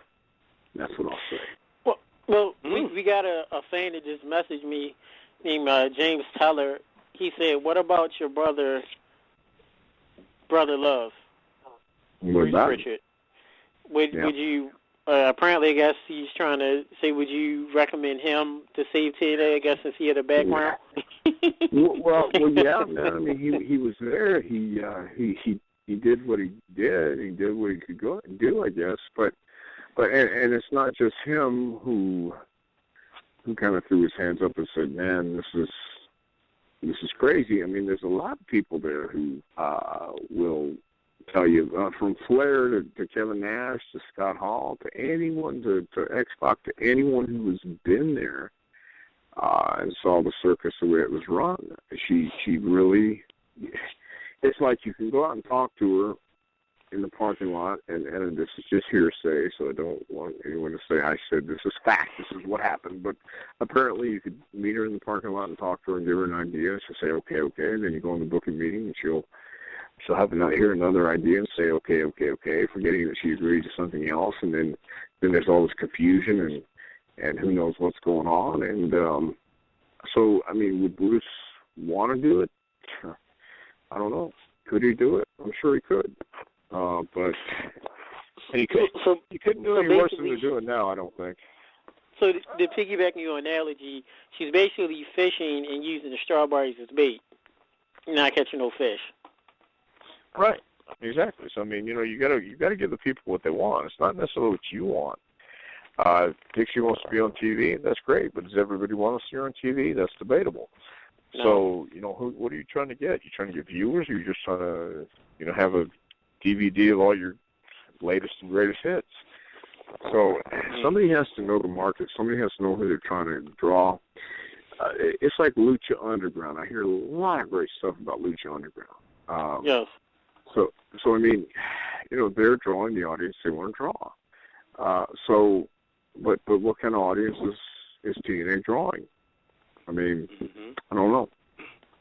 That's what I'll say. Well, we got a fan that just messaged me named James Teller. He said, "What about your brother Love?" What about Pritchard? Would you? Apparently, I guess he's trying to say, would you recommend him to save TNA? I guess since he had a background. well, yeah, man. I mean, he was there. He did what he did. He did what he could go and do, I guess. But it's not just him who kind of threw his hands up and said, "Man, this is crazy." I mean, there's a lot of people there who will tell you, from Flair to Kevin Nash to Scott Hall to anyone to X-Pac to anyone who has been there and saw the circus the way it was run. She really, it's like you can go out and talk to her in the parking lot, and this is just hearsay, so I don't want anyone to say I said this is fact, this is what happened, but apparently you could meet her in the parking lot and talk to her and give her an idea. She'll say, okay, and then you go in the booking meeting and she'll have hear another idea and say, okay, forgetting that she agreed to something else, and then there's all this confusion and who knows what's going on. And so, I mean, would Bruce want to do it? I don't know. Could he do it? I'm sure he could. But he couldn't do any worse than they're doing now, I don't think. So to piggyback on your analogy, she's basically fishing and using the strawberries as bait, not catching no fish. Right. Exactly. So I mean, you gotta give the people what they want. It's not necessarily what you want. Dixie wants to be on TV, that's great, but does everybody want to see her on TV? That's debatable. No. So, what are you trying to get? You trying to get viewers, or you just trying to, have a DVD of all your latest and greatest hits? So somebody has to know the market. Somebody has to know who they're trying to draw. It's like Lucha Underground. I hear a lot of great stuff about Lucha Underground. Yes. So I mean, they're drawing the audience they want to draw. But what kind of audience is TNA drawing? I mean, I don't know.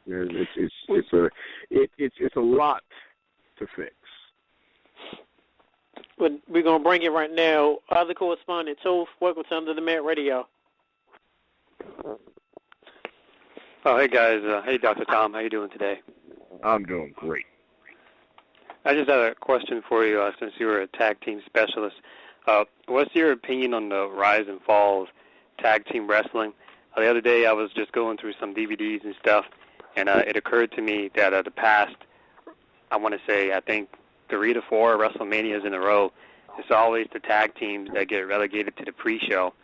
It's a lot to fix. But we're gonna bring it right now. Other correspondent, welcome to Under the Mat Radio. Oh, hey guys. Hey, Dr. Tom. How you doing today? I'm doing great. I just had a question for you since you were a tag team specialist. What's your opinion on the rise and fall of tag team wrestling? The other day I was just going through some DVDs and stuff, and it occurred to me that the past, I think 3 to 4 WrestleManias in a row, it's always the tag teams that get relegated to the pre-show.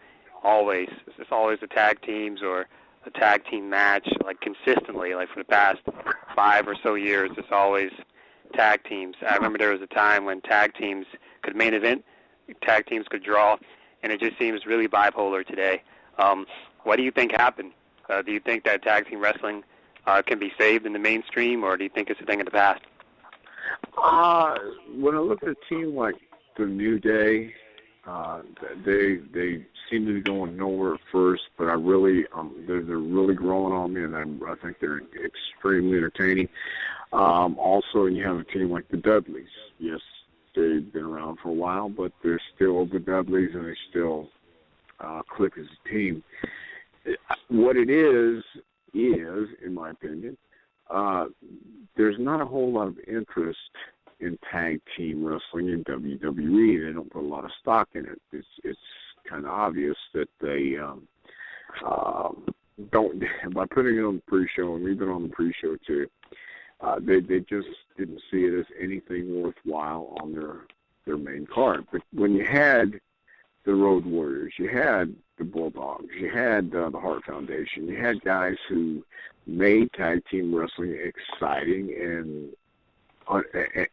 Always. It's always the tag teams or a tag team match, like consistently, like for the past 5 or so years, it's always tag teams. I remember there was a time when tag teams could main event, tag teams could draw, and it just seems really bipolar today. What do you think happened? Do you think that tag team wrestling can be saved in the mainstream, or do you think it's a thing of the past? When I look at a team like the New Day, they seem to be going nowhere at first, but they're really growing on me, and I think they're extremely entertaining. Also, you have a team like the Dudleys. Yes, they've been around for a while, but they're still the Dudleys, and they still click as a team. What it is, in my opinion, there's not a whole lot of interest in tag team wrestling in WWE. They don't put a lot of stock in it. It's kind of obvious that they don't. By putting it on the pre-show, and we've been on the pre-show too, they just didn't see it as anything worthwhile on their main card. But when you had the Road Warriors, you had the Bulldogs, you had the Hart Foundation, you had guys who made tag team wrestling exciting,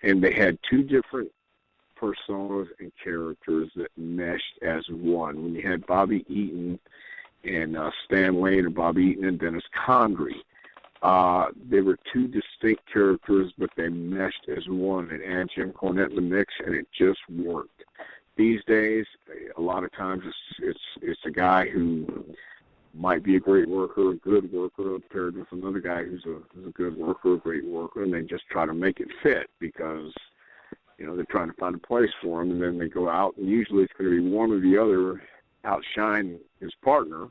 and they had 2 different personas and characters that meshed as one. When you had Bobby Eaton and Stan Lane, or Bobby Eaton and Dennis Condrey, they were 2 distinct characters, but they meshed as one, and add Jim Cornette in the mix, and it just worked. These days, a lot of times it's a guy who might be a great worker, a good worker, paired with another guy who's a good worker, a great worker, and they just try to make it fit because, they're trying to find a place for him, and then they go out, and usually it's going to be one or the other outshine his partner,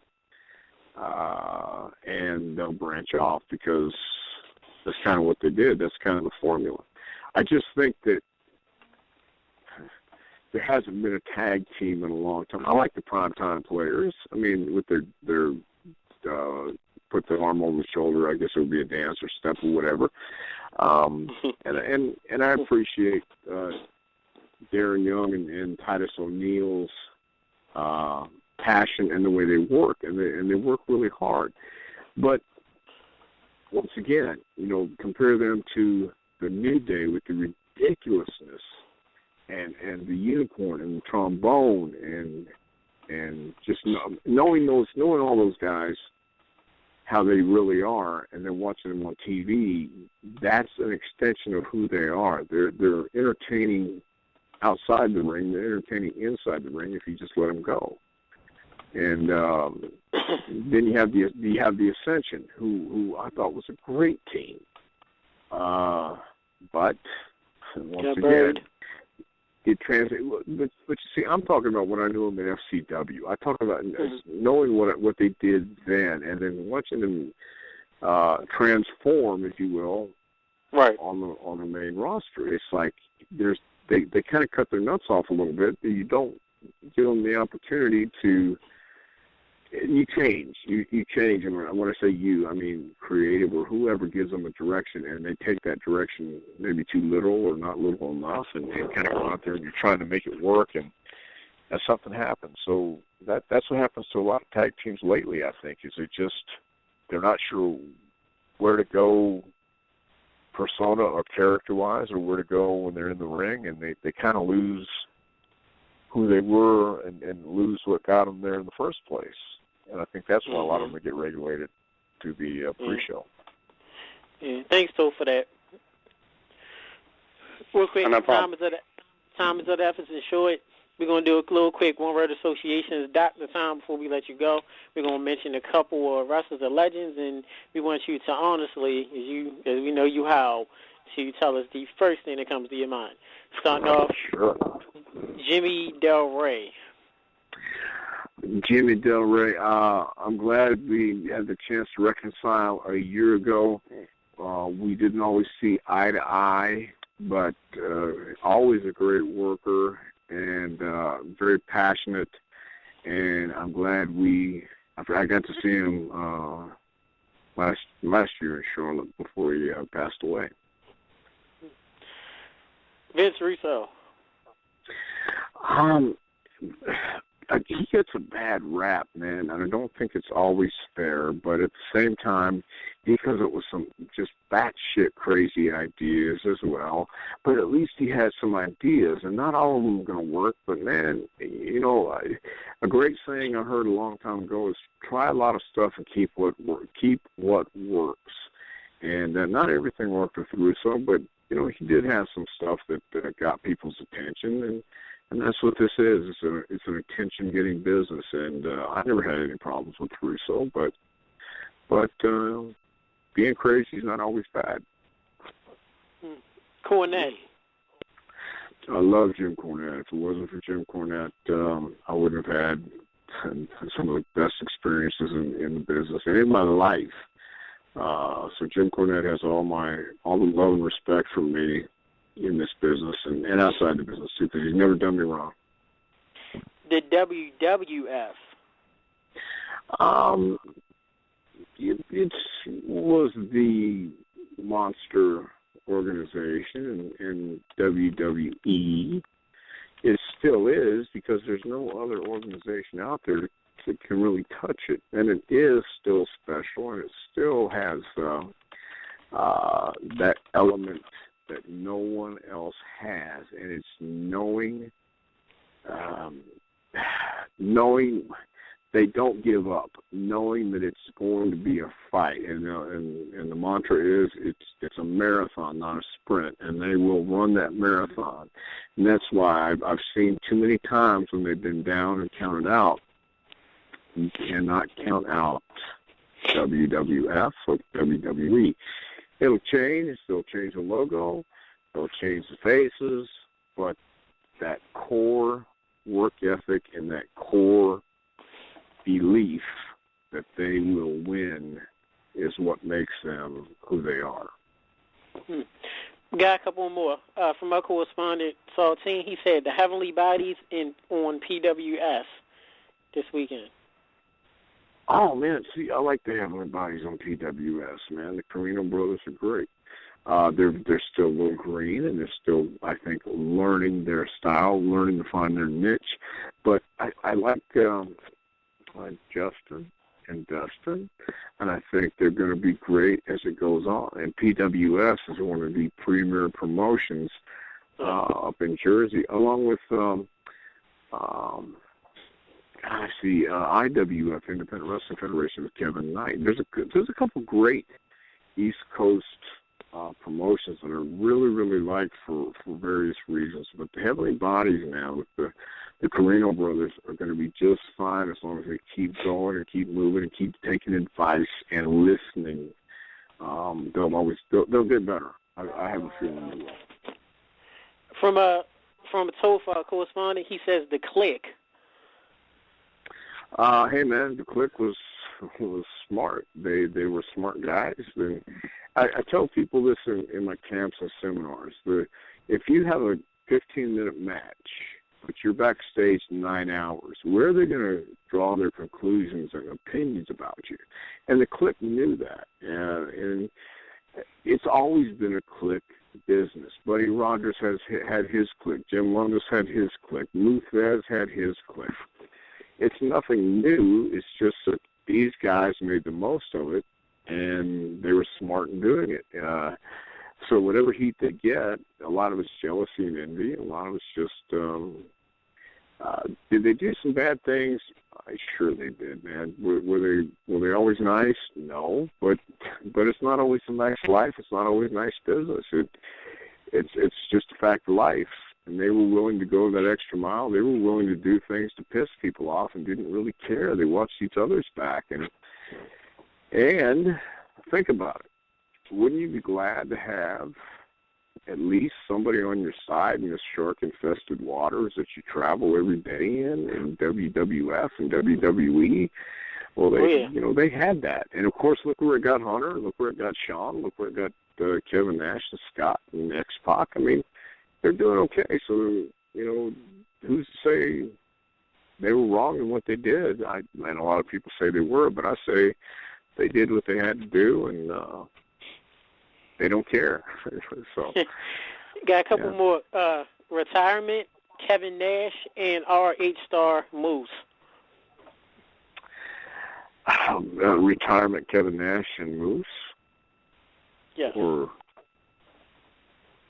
and they'll branch off because that's kind of what they did. That's kind of the formula. I just think that there hasn't been a tag team in a long time. I like the primetime players. I mean, with their put the arm over the shoulder, I guess it would be a dance or step or whatever. And I appreciate Darren Young and Titus O'Neil's passion and the way they work, and they work really hard. But once again, compare them to the New Day with the ridiculousness and the unicorn and the trombone and just knowing all those guys, how they really are, and then watching them on TV, that's an extension of who they are. They're entertaining outside the ring. They're entertaining inside the ring if you just let them go. And then you have the Ascension, who I thought was a great team, but once again, it translates. But you see, I'm talking about when I knew them in FCW. I talk about knowing what they did then, and then watching them transform, if you will, right on the main roster. It's like they kind of cut their nuts off a little bit. You don't give them the opportunity to. You change. You change. And when I say you, I mean creative or whoever gives them a direction, and they take that direction maybe too little or not little enough, and kind of go out there and you're trying to make it work. And and something happens. So that's what happens to a lot of tag teams lately, I think, is they're not sure where to go persona or character-wise, or where to go when they're in the ring, and they kind of lose who they were and lose what got them there in the first place. And I think that's why a lot of them get regulated to the pre-show. Yeah. Thanks, Toe, for that. Real quick, time is of the efforts and short. We're going to do a little quick one-word associations. Dr. Tom, before we let you go, we're going to mention a couple of wrestlers or legends, and we want you to honestly, as we know you how, to tell us the first thing that comes to your mind. Starting off, Jimmy Del Rey. Jimmy Del Rey, I'm glad we had the chance to reconcile a year ago. We didn't always see eye to eye, but always a great worker and very passionate. And I'm glad I got to see him last year in Charlotte before he passed away. Vince Russo. He gets a bad rap, man, and I don't think it's always fair, but at the same time, he comes up with some just batshit crazy ideas as well, but at least he has some ideas, and not all of them are going to work, but man, you know, a great saying I heard a long time ago is try a lot of stuff and keep what works, and not everything worked with Russo, but, you know, he did have some stuff that got people's attention, and that's what this is. It's an attention-getting business, and I never had any problems with Russo, but being crazy is not always bad. Cornette. I love Jim Cornette. If it wasn't for Jim Cornette, I wouldn't have had some of the best experiences in the business and in my life. So Jim Cornette has all the love and respect from me in this business and outside the business too, because he's never done me wrong. The WWF. It was the monster organization in WWE. It still is, because there's no other organization out there that can really touch it, and it is still special, and it still has that element that no one else has, and it's knowing they don't give up, knowing that it's going to be a fight, and the mantra is it's a marathon, not a sprint, and they will run that marathon, and that's why I've seen too many times when they've been down and counted out. You cannot count out WWF or WWE. It'll change. They'll change the logo. They'll change the faces. But that core work ethic and that core belief that they will win is what makes them who they are. Got a couple more. From our correspondent, Saltine, he said the Heavenly Bodies on PWS this weekend. Oh, man, see, I like the Heavenly Bodies on PWS, man. The Carino brothers are great. They're still a little green, and they're still, I think, learning their style, learning to find their niche. But I like Justin and Dustin, and I think they're going to be great as it goes on. And PWS is one of the premier promotions up in Jersey, along with IWF, Independent Wrestling Federation, with Kevin Knight. There's a couple great East Coast promotions that are really, really liked for various reasons. But the Heavenly Bodies now with the Carino brothers are going to be just fine as long as they keep going and keep moving and keep taking advice and listening. They'll get better. I have a feeling they will. From a Tofa correspondent, he says the Click. Hey man, the Click was smart. They were smart guys. I tell people this in my camps and seminars. If you have a 15-minute match, but you're backstage 9 hours, where are they going to draw their conclusions and opinions about you? And the Click knew that. And it's always been a Click business. Buddy Rogers has had his clique. Jim Lundas had his clique. Lou Thesz had his clique. It's nothing new. It's just that these guys made the most of it, and they were smart in doing it. So whatever heat they get, a lot of it's jealousy and envy. A lot of it's just, did they do some bad things? Sure they did, man. Were they always nice? No, but it's not always a nice life. It's not always nice business. It's just a fact of life. And they were willing to go that extra mile. They were willing to do things to piss people off and didn't really care. They watched each other's back. And think about it. Wouldn't you be glad to have at least somebody on your side in the shark-infested waters that you travel every day in WWF and WWE? Well, they had that. And, of course, look where it got Hunter. Look where it got Shawn. Look where it got Kevin Nash and Scott and X-Pac. I mean, they're doing okay. So, who's to say they were wrong in what they did? And a lot of people say they were, but I say they did what they had to do, and they don't care. So, got a couple more. Retirement, Kevin Nash and RH Star Moose. Retirement, Kevin Nash and Moose? Yes. Or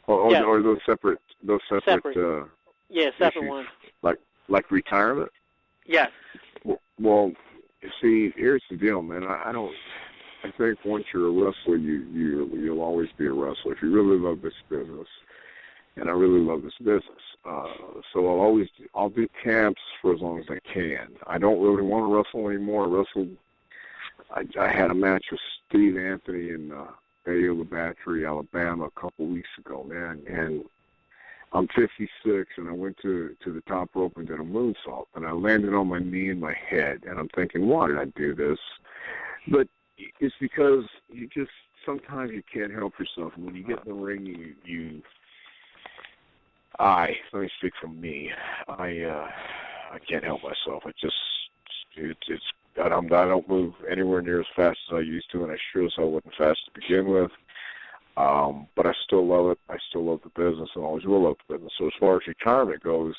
those separate. Separate issues, ones. Like retirement? Yes. Well, see, here's the deal, man. I think once you're a wrestler, you'll always be a wrestler. If you really love this business, and I really love this business, so I'll do camps for as long as I can. I don't really want to wrestle anymore. I had a match with Steve Anthony in Bayou Battery, Alabama, a couple weeks ago, man, and I'm 56, and I went to the top rope and did a moonsault, and I landed on my knee and my head, and I'm thinking, why did I do this? But it's because sometimes you can't help yourself. And when you get in the ring, let me speak for me. I can't help myself. I don't move anywhere near as fast as I used to, and I sure as hell wasn't fast to begin with. But I still love it. I still love the business, and always will love the business. So as far as retirement goes,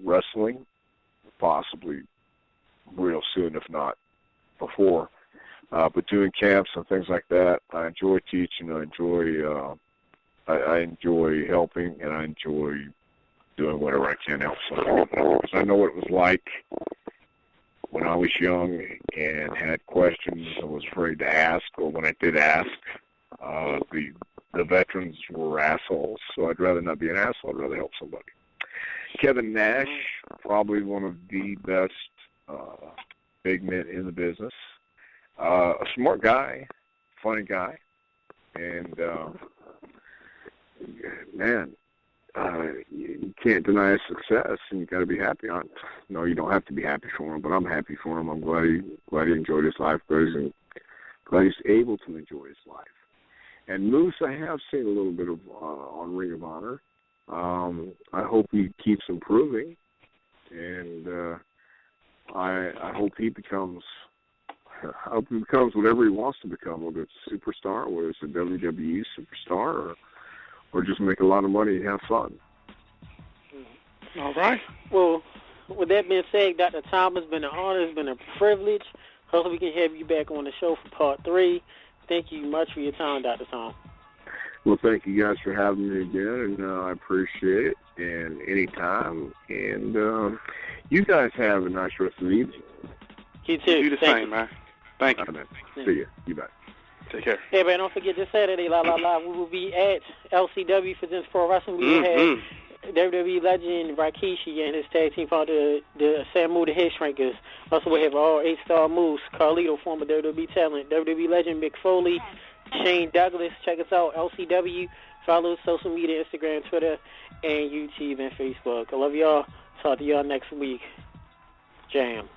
wrestling, possibly real soon, if not before. But doing camps and things like that, I enjoy teaching. I enjoy helping, and I enjoy doing whatever I can to help somebody. Because I know what it was like when I was young and had questions I was afraid to ask, or when I did ask, the veterans were assholes. So I'd rather not be an asshole. I'd rather help somebody. Kevin Nash, probably one of the best big men in the business. A smart guy, funny guy, and you can't deny his success, and you got to be happy on it. No, you don't have to be happy for him, but I'm happy for him. I'm glad he enjoyed his life, glad he's able to enjoy his life. And Moose, I have seen a little bit of on Ring of Honor. I hope he keeps improving, and I hope he becomes whatever he wants to become, whether it's a superstar, whether it's a WWE superstar, or just make a lot of money and have fun. All right. Well, with that being said, Dr. Tom, it's been an honor. It's been a privilege. Hopefully we can have you back on the show for part 3. Thank you much for your time, Dr. Tom. Well, thank you guys for having me again, and I appreciate it, and anytime. And you guys have a nice rest of the evening. You too. You do the same, man. Thank you. Right, see you. You bet. Take care. Hey, man, don't forget this Saturday, we will be at LCW for this Pro Wrestling. We will have WWE legend Rikishi and his tag team partner, the Samu the Head Shrinkers. Also, we'll have all 8-star moves, Carlito, former WWE talent, WWE legend Mick Foley, Shane Douglas. Check us out, LCW. Follow us social media, Instagram, Twitter, and YouTube and Facebook. I love y'all. Talk to y'all next week. Jam.